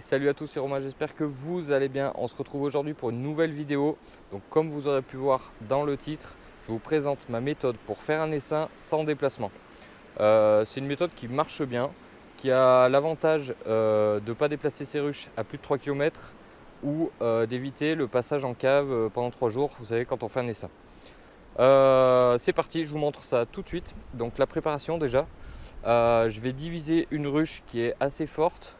Salut à tous, c'est Romain, j'espère que vous allez bien. On se retrouve aujourd'hui pour une nouvelle vidéo. Donc comme vous aurez pu voir dans le titre, je vous présente ma méthode pour faire un essaim sans déplacement. C'est une méthode qui marche bien, qui a l'avantage de ne pas déplacer ses ruches à plus de 3 km ou d'éviter le passage en cave pendant 3 jours, vous savez, quand on fait un essaim. C'est parti, je vous montre ça tout de suite. Donc la préparation déjà, je vais diviser une ruche qui est assez forte.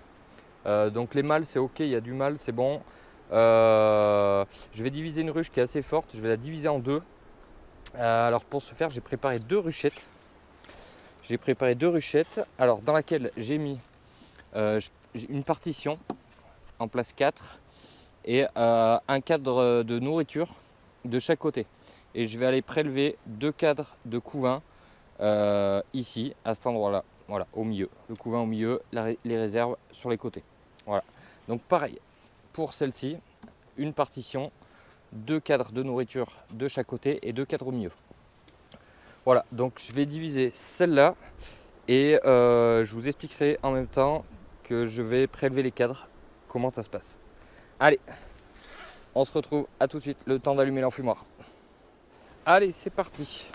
Donc les mâles c'est ok, il y a du mâle, c'est bon. Je vais diviser une ruche qui est assez forte, je vais la diviser en deux. Alors pour ce faire j'ai préparé deux ruchettes. Alors dans laquelle j'ai mis une partition en place 4 et un cadre de nourriture de chaque côté. Et je vais aller prélever deux cadres de couvain ici, à cet endroit-là. Voilà, au milieu. Le couvain au milieu, les réserves sur les côtés. Voilà. Donc pareil, pour celle-ci, une partition, deux cadres de nourriture de chaque côté et deux cadres au milieu. Voilà, donc je vais diviser celle-là et je vous expliquerai en même temps que je vais prélever les cadres, comment ça se passe. Allez, on se retrouve à tout de suite, le temps d'allumer l'enfumoir. Allez, c'est parti.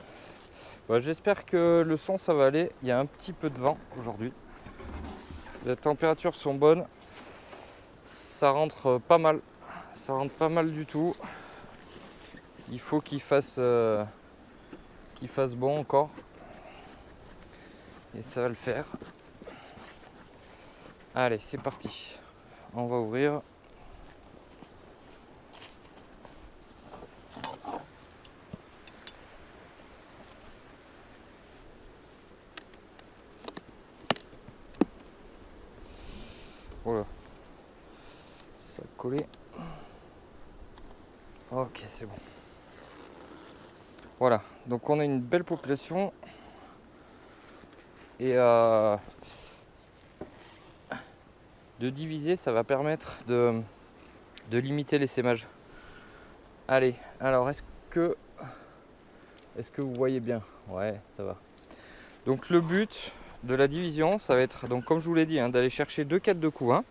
Bon, j'espère que le son ça va aller, il y a un petit peu de vent aujourd'hui. Les températures sont bonnes, ça rentre pas mal, du tout. Il faut qu'il fasse bon encore. Et ça va le faire. Allez, c'est parti. On va ouvrir. Voilà. Ça a collé. Ok, c'est bon. Voilà, donc on a une belle population. Et de diviser, ça va permettre de limiter l'essaimage. Allez, alors est-ce que vous voyez bien? Ouais, ça va. Donc le but de la division, ça va être, donc comme je vous l'ai dit, d'aller chercher deux cadres de couvain.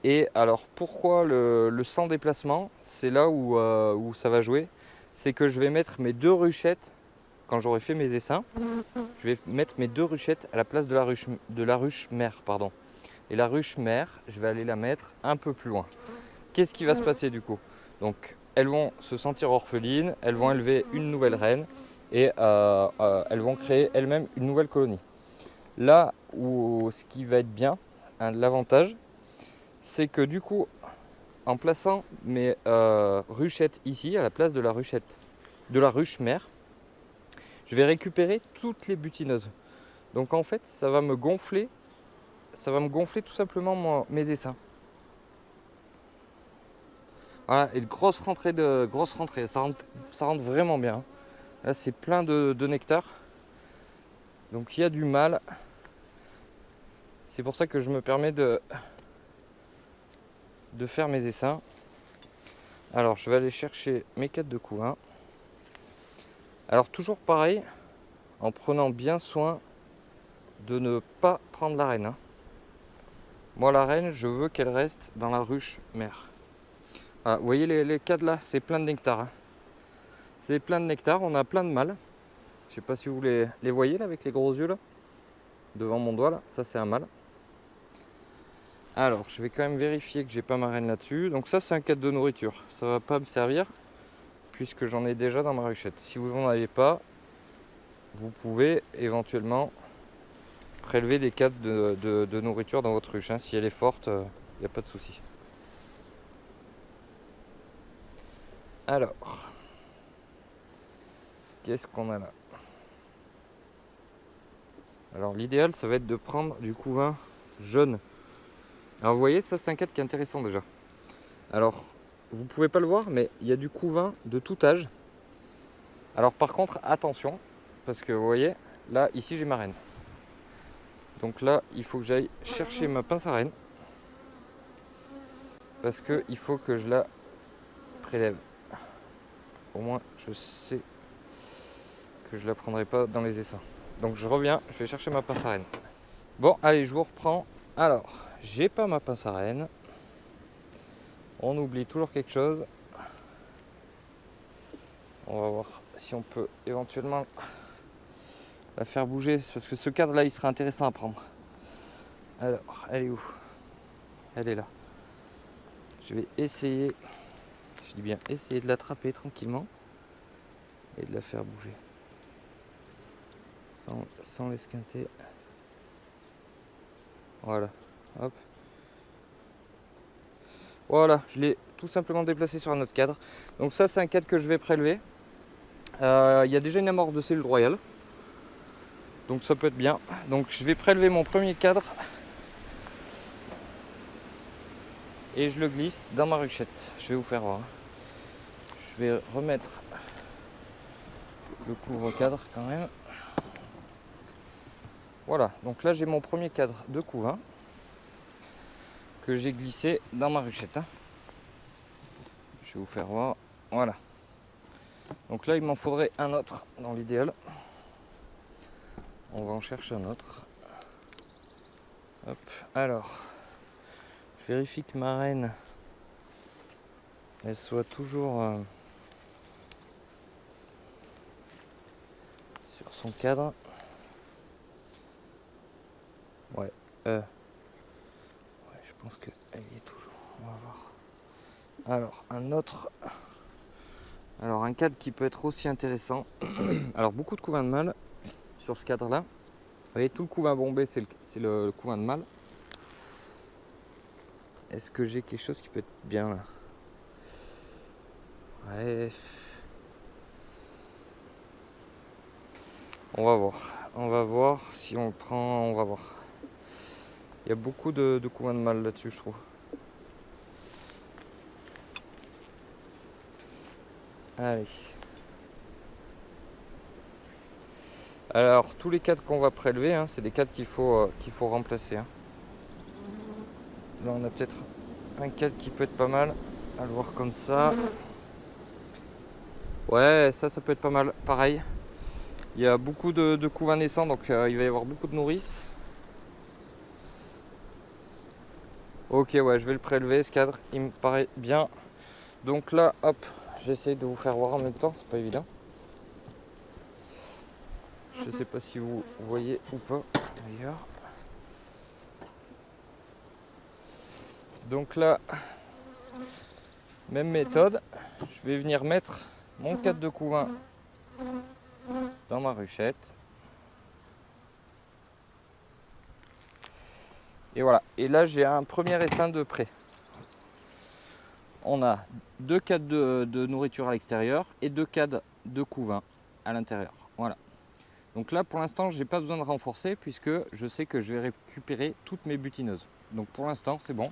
Et alors pourquoi le sans déplacement? C'est là où ça va jouer. C'est que je vais mettre mes deux ruchettes, quand j'aurai fait mes essaims, je vais mettre mes deux ruchettes à la place de la ruche mère. Pardon. Et la ruche mère, je vais aller la mettre un peu plus loin. Qu'est-ce qui va se passer du coup? Donc elles vont se sentir orphelines, elles vont élever une nouvelle reine et elles vont créer elles-mêmes une nouvelle colonie. Là où ce qui va être bien, l'avantage, c'est que du coup, en plaçant mes ruchettes ici, à la place de la ruche mère, je vais récupérer toutes les butineuses. Donc en fait, ça va me gonfler tout simplement mes essaims. Voilà, et grosse rentrée, ça rentre vraiment bien. Là, c'est plein de nectar. Donc il y a du mâle. C'est pour ça que je me permets de faire mes essaims. Alors, je vais aller chercher mes cadres de couvain. Alors, toujours pareil, en prenant bien soin de ne pas prendre la reine. Moi, la reine, je veux qu'elle reste dans la ruche mère. Voilà, vous voyez les cadres là, c'est plein de nectar. C'est plein de nectar, on a plein de mâles. Je sais pas si vous les voyez là avec les gros yeux là. Devant mon doigt là, ça c'est un mâle. Alors, je vais quand même vérifier que j'ai pas ma reine là-dessus. Donc ça c'est un cadre de nourriture. Ça va pas me servir puisque j'en ai déjà dans ma ruchette. Si vous en avez pas, vous pouvez éventuellement prélever des cadres de nourriture dans votre ruche. Si elle est forte, il n'y a pas de souci. Alors, qu'est-ce qu'on a là? Alors l'idéal, ça va être de prendre du couvain jaune. Alors vous voyez, ça c'est un cadre qui est intéressant déjà. Alors, vous pouvez pas le voir, mais il y a du couvain de tout âge. Alors par contre, attention, parce que vous voyez, là, ici j'ai ma reine. Donc là, il faut que j'aille chercher ma pince à reine. Parce qu'il faut que je la prélève. Au moins, je sais que je la prendrai pas dans les essaims. Donc je reviens, je vais chercher ma pince à reine. Bon, allez, je vous reprends. Alors, j'ai pas ma pince à renne. On oublie toujours quelque chose. On va voir si on peut éventuellement la faire bouger, parce que ce cadre là il serait intéressant à prendre. Alors, elle est où? Elle est là. Je vais essayer, je dis bien essayer de l'attraper tranquillement et de la faire bouger sans l'esquinter. Voilà, hop. Voilà, je l'ai tout simplement déplacé sur un autre cadre. Donc ça c'est un cadre que je vais prélever. Il y a déjà une amorce de cellule royale, donc ça peut être bien. Donc je vais prélever mon premier cadre et je le glisse dans ma ruchette. Je vais vous faire voir. Je vais remettre le couvre-cadre quand même. Voilà, donc là j'ai mon premier cadre de couvain que j'ai glissé dans ma ruchette. Je vais vous faire voir. Voilà. Donc là il m'en faudrait un autre dans l'idéal. On va en chercher un autre. Hop. Alors, je vérifie que ma reine elle soit toujours sur son cadre. Ouais. Ouais, je pense qu'elle y est toujours. On va voir. Alors, un autre. Alors, un cadre qui peut être aussi intéressant. Alors, beaucoup de couvains de mâle sur ce cadre-là. Vous voyez, tout le couvain bombé, c'est le couvain de mâle. Est-ce que j'ai quelque chose qui peut être bien là? Ouais. On va voir. On va voir si on le prend. On va voir. Il y a beaucoup de couvains de mâle là-dessus, je trouve. Allez. Alors, tous les cadres qu'on va prélever, hein, c'est des cadres qu'il faut remplacer. Hein. Là, on a peut-être un cadre qui peut être pas mal. À le voir comme ça. Ouais, ça peut être pas mal. Pareil. Il y a beaucoup de couvains naissants, donc il va y avoir beaucoup de nourrices. Ok, ouais, je vais le prélever, ce cadre. Il me paraît bien. Donc là, hop, j'essaie de vous faire voir en même temps, c'est pas évident. Je sais pas si vous voyez ou pas d'ailleurs. Donc là, même méthode, je vais venir mettre mon cadre de couvain dans ma ruchette. Et voilà, et là j'ai un premier essaim de prêt. On a 2 cadres de nourriture à l'extérieur et 2 cadres de couvain à l'intérieur. Voilà. Donc là pour l'instant j'ai pas besoin de renforcer puisque je sais que je vais récupérer toutes mes butineuses. Donc pour l'instant c'est bon.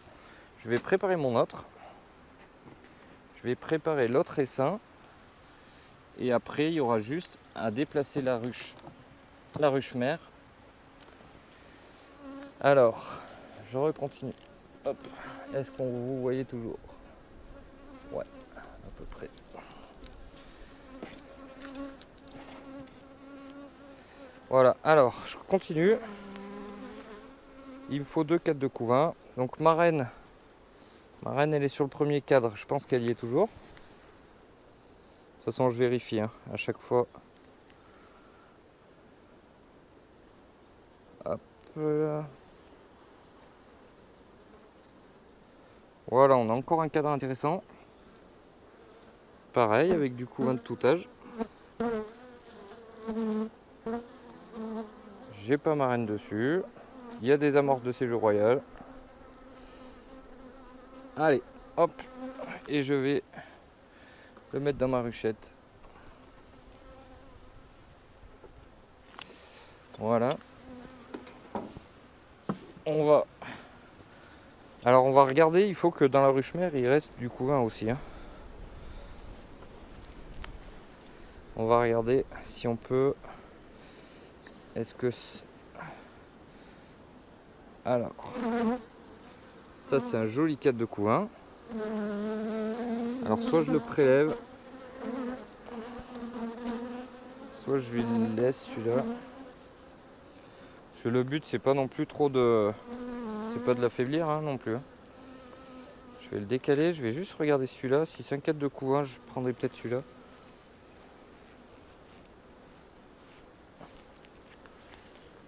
Je vais préparer mon autre. Je vais préparer l'autre essaim. Et après il y aura juste à déplacer la ruche mère. Alors, je recontinue. Hop. Est-ce qu'on vous voyez toujours? Ouais, à peu près. Voilà, alors je continue. Il me faut 2 cadres de couvain. Donc ma reine elle est sur le premier cadre. Je pense qu'elle y est toujours. De toute façon, je vérifie hein, à chaque fois. Hop là. Voilà, on a encore un cadre intéressant. Pareil, avec du couvain de tout âge. J'ai pas ma reine dessus. Il y a des amorces de cellule royale. Allez, hop. Et je vais le mettre dans ma ruchette. Voilà. Alors on va regarder, il faut que dans la ruche mère il reste du couvain aussi. Hein. On va regarder si on peut. Est-ce que alors ça c'est un joli cadre de couvain. Alors soit je le prélève, soit je lui laisse celui-là. Parce que le but c'est pas non plus trop de C'est pas de l'affaiblir hein, non plus. Hein. Je vais le décaler, je vais juste regarder celui-là. Si c'est un cadre de couvain, je prendrai peut-être celui-là.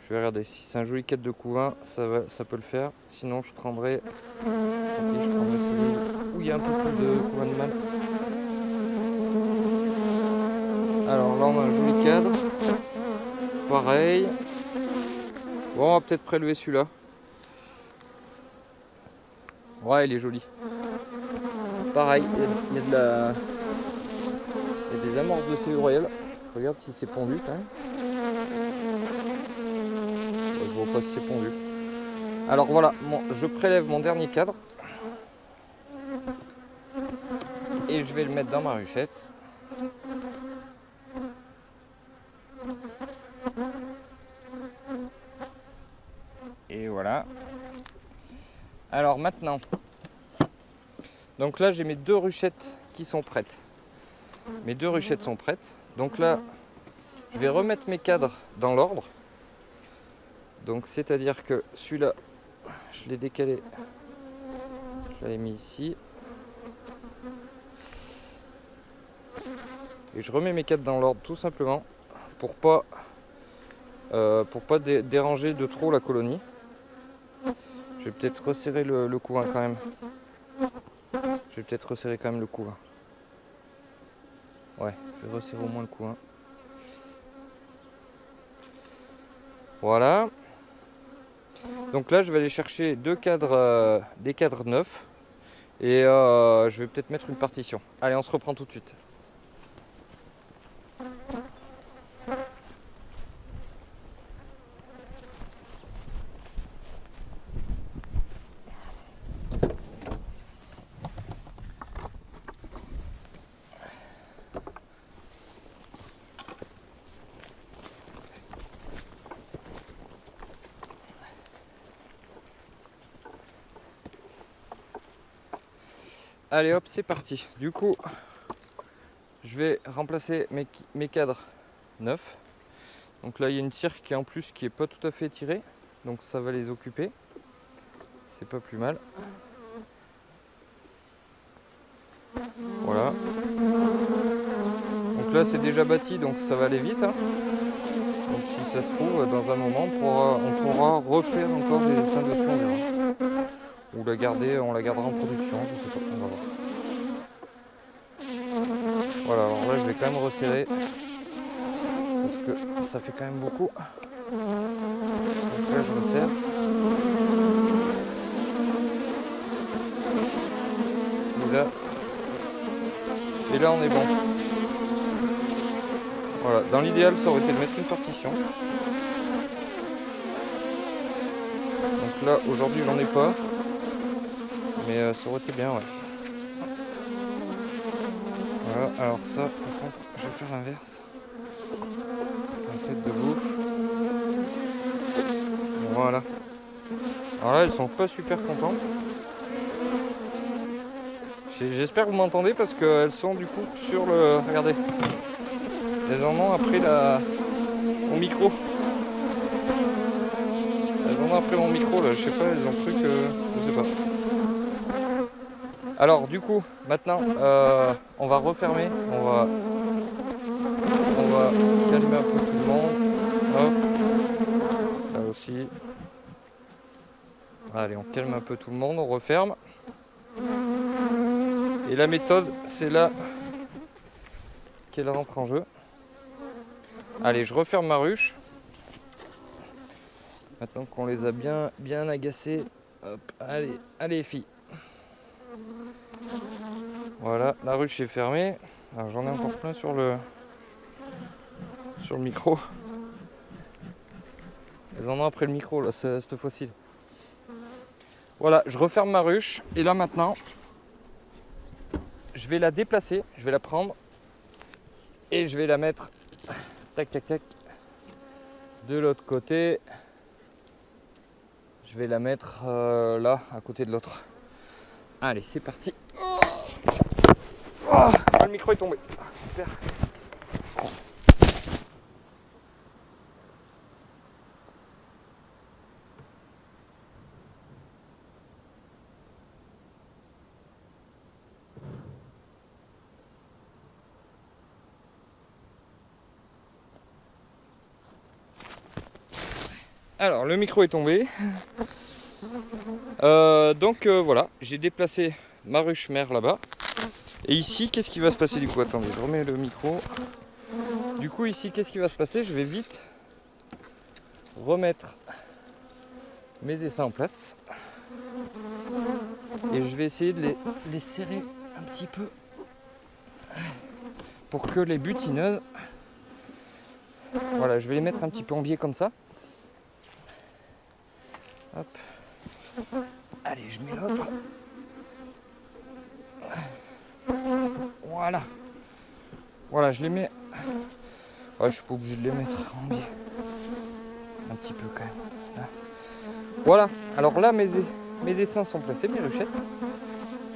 Je vais regarder. Si c'est un joli cadre de couvain, ça peut le faire. Sinon, je prendrai celui où il y a un peu plus de couvain de mâle. Alors là, on a un joli cadre. Pareil. Bon, on va peut-être prélever celui-là. Ouais, il est joli. Pareil, il y a des amorces de céruelle. Regarde si c'est pondu quand même. Je vois pas si c'est pondu. Alors voilà, je prélève mon dernier cadre. Et je vais le mettre dans ma ruchette. Et voilà. Alors maintenant, donc là j'ai mes 2 ruchettes qui sont prêtes. Mes 2 ruchettes sont prêtes. Donc là, je vais remettre mes cadres dans l'ordre. Donc c'est-à-dire que celui-là, je l'ai décalé. Je l'avais mis ici. Et je remets mes cadres dans l'ordre tout simplement pour pas déranger de trop la colonie. Je vais peut-être resserrer le couvain quand même. Je vais peut-être resserrer quand même le couvain. Ouais, je vais resserrer au moins le couvain. Voilà. Donc là, je vais aller chercher des cadres neufs. Et je vais peut-être mettre une partition. Allez, on se reprend tout de suite. Allez hop, c'est parti. Du coup, je vais remplacer mes cadres neufs. Donc là, il y a une tire qui est en plus qui est pas tout à fait étirée. Donc ça va les occuper. C'est pas plus mal. Voilà. Donc là, c'est déjà bâti, donc ça va aller vite. Hein. Donc si ça se trouve, dans un moment, on pourra refaire encore des dessins dessus, on verra. Ou on la gardera en production, je sais pas, on va voir. Voilà, alors là je vais quand même resserrer parce que ça fait quand même beaucoup. Donc là je resserre. Et là on est bon. Voilà, dans l'idéal ça aurait été de mettre une partition. Donc là aujourd'hui j'en ai pas. Mais ça aurait été bien, ouais. Voilà, alors ça, par contre, je vais faire l'inverse. C'est un tête de bouffe. Voilà. Alors là, elles sont pas super contentes. J'espère que vous m'entendez parce qu'elles sont du coup sur le... Regardez. Elles en ont après mon micro. Elles en ont après mon micro, là. Je sais pas, elles ont cru que... Je sais pas. Alors du coup, maintenant, on va refermer, on va calmer un peu tout le monde. Hop, là aussi. Allez, on calme un peu tout le monde, on referme. Et la méthode, c'est là qu'elle rentre en jeu. Allez, je referme ma ruche. Maintenant qu'on les a bien agacés. Hop, allez filles. Voilà, la ruche est fermée. Alors j'en ai encore plein sur le micro. Elles en ont après le micro là, cette fois-ci. Voilà, je referme ma ruche. Et là maintenant, je vais la déplacer. Je vais la prendre. Et je vais la mettre tac tac tac de l'autre côté. Je vais la mettre là, à côté de l'autre. Allez, c'est parti. Oh, le micro est tombé. Super. Alors le micro est tombé. Voilà, j'ai déplacé ma ruche mère là-bas. Et ici, qu'est-ce qui va se passer du coup? Attendez, je remets le micro. Du coup ici, qu'est-ce qui va se passer? Je vais vite remettre mes essaims en place. Et je vais essayer de les serrer un petit peu pour que les butineuses... Voilà, je vais les mettre un petit peu en biais comme ça. Hop. Allez, je mets l'autre. Voilà. Voilà, je les mets... Ouais, je suis pas obligé de les mettre en biais. Un petit peu quand même. Là. Voilà. Alors là, mes essaims sont placés, mes ruchettes.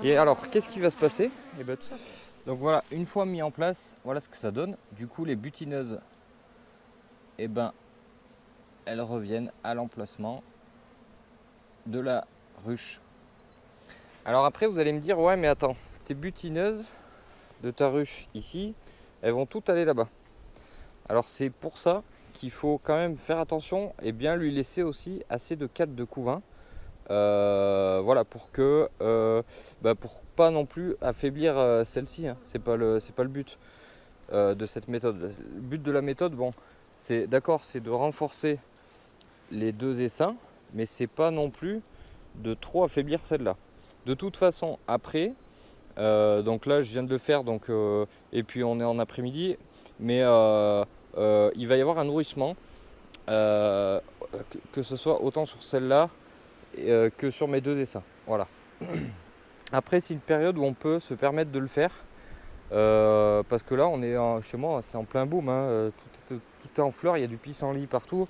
Et alors, qu'est-ce qui va se passer? Et ben, donc voilà, une fois mis en place, voilà ce que ça donne. Du coup, les butineuses, et ben, elles reviennent à l'emplacement de la ruche. Alors après, vous allez me dire, ouais, mais attends, tes butineuses de ta ruche ici, elles vont toutes aller là-bas. Alors c'est pour ça qu'il faut quand même faire attention et bien lui laisser aussi assez de cadres de couvain. Voilà, pour que pour pas non plus affaiblir celle-ci, hein. C'est pas le but de cette méthode. Le but de la méthode, bon, c'est d'accord, c'est de renforcer les deux essaims, mais c'est pas non plus de trop affaiblir celle-là. De toute façon, après, donc là je viens de le faire, donc, et puis on est en après-midi, mais il va y avoir un nourrissement, que ce soit autant sur celle-là que sur mes deux essaims. Voilà. Après, c'est une période où on peut se permettre de le faire, parce que là on est chez moi, c'est en plein boom, hein, tout est en fleurs, il y a du pissenlit partout.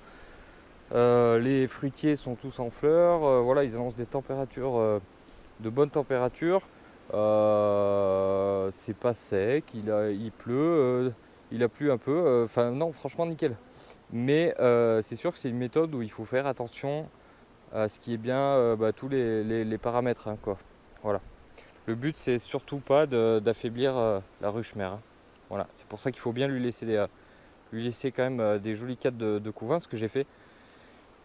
Les fruitiers sont tous en fleurs, voilà, ils annoncent des températures, de bonnes températures. C'est pas sec, il pleut, il a plu un peu, enfin non, franchement nickel. Mais c'est sûr que c'est une méthode où il faut faire attention à ce qui est bien, tous les paramètres, hein, quoi. Voilà. Le but c'est surtout pas d'affaiblir la ruche mère, hein. Voilà, c'est pour ça qu'il faut bien lui laisser quand même des jolis cadres de couvain, ce que j'ai fait.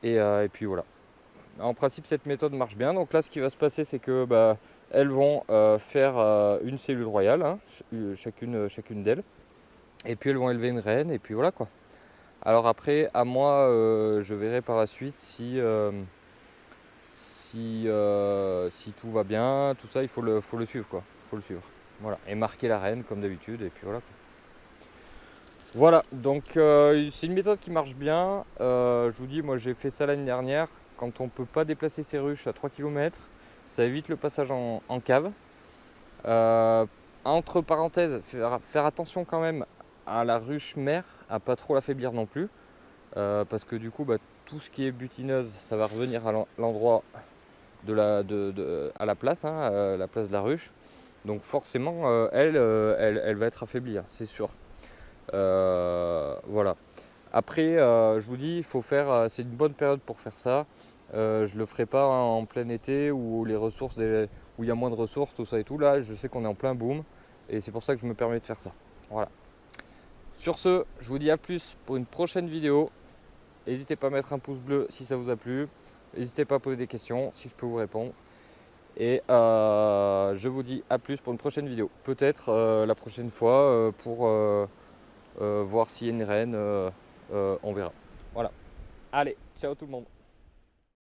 Et puis voilà. En principe, cette méthode marche bien. Donc là, ce qui va se passer, c'est que elles vont faire une cellule royale, hein, chacune d'elles. Et puis elles vont élever une reine. Et puis voilà quoi. Alors après, à moi, je verrai par la suite si tout va bien. Tout ça, il faut le suivre quoi. Faut le suivre. Voilà. Et marquer la reine comme d'habitude. Et puis voilà quoi. Voilà, donc c'est une méthode qui marche bien. Je vous dis, moi j'ai fait ça l'année dernière. Quand on ne peut pas déplacer ses ruches à 3 km, ça évite le passage en cave. Entre parenthèses, faire attention quand même à la ruche mère, à pas trop l'affaiblir non plus. Parce que du coup, tout ce qui est butineuse, ça va revenir à l'endroit à la place, hein, à la place de la ruche. Donc forcément, elle va être affaiblie, hein, c'est sûr. Voilà. Après, je vous dis, il faut faire, c'est une bonne période pour faire ça. Je le ferai pas en plein été où les ressources, où il y a moins de ressources, tout ça et tout. Là, je sais qu'on est en plein boom et c'est pour ça que je me permets de faire ça. Voilà. Sur ce, je vous dis à plus pour une prochaine vidéo. N'hésitez pas à mettre un pouce bleu si ça vous a plu. N'hésitez pas à poser des questions si je peux vous répondre. Et je vous dis à plus pour une prochaine vidéo. Peut-être la prochaine fois pour voir s'il y a une reine, on verra. Voilà. Allez, ciao tout le monde.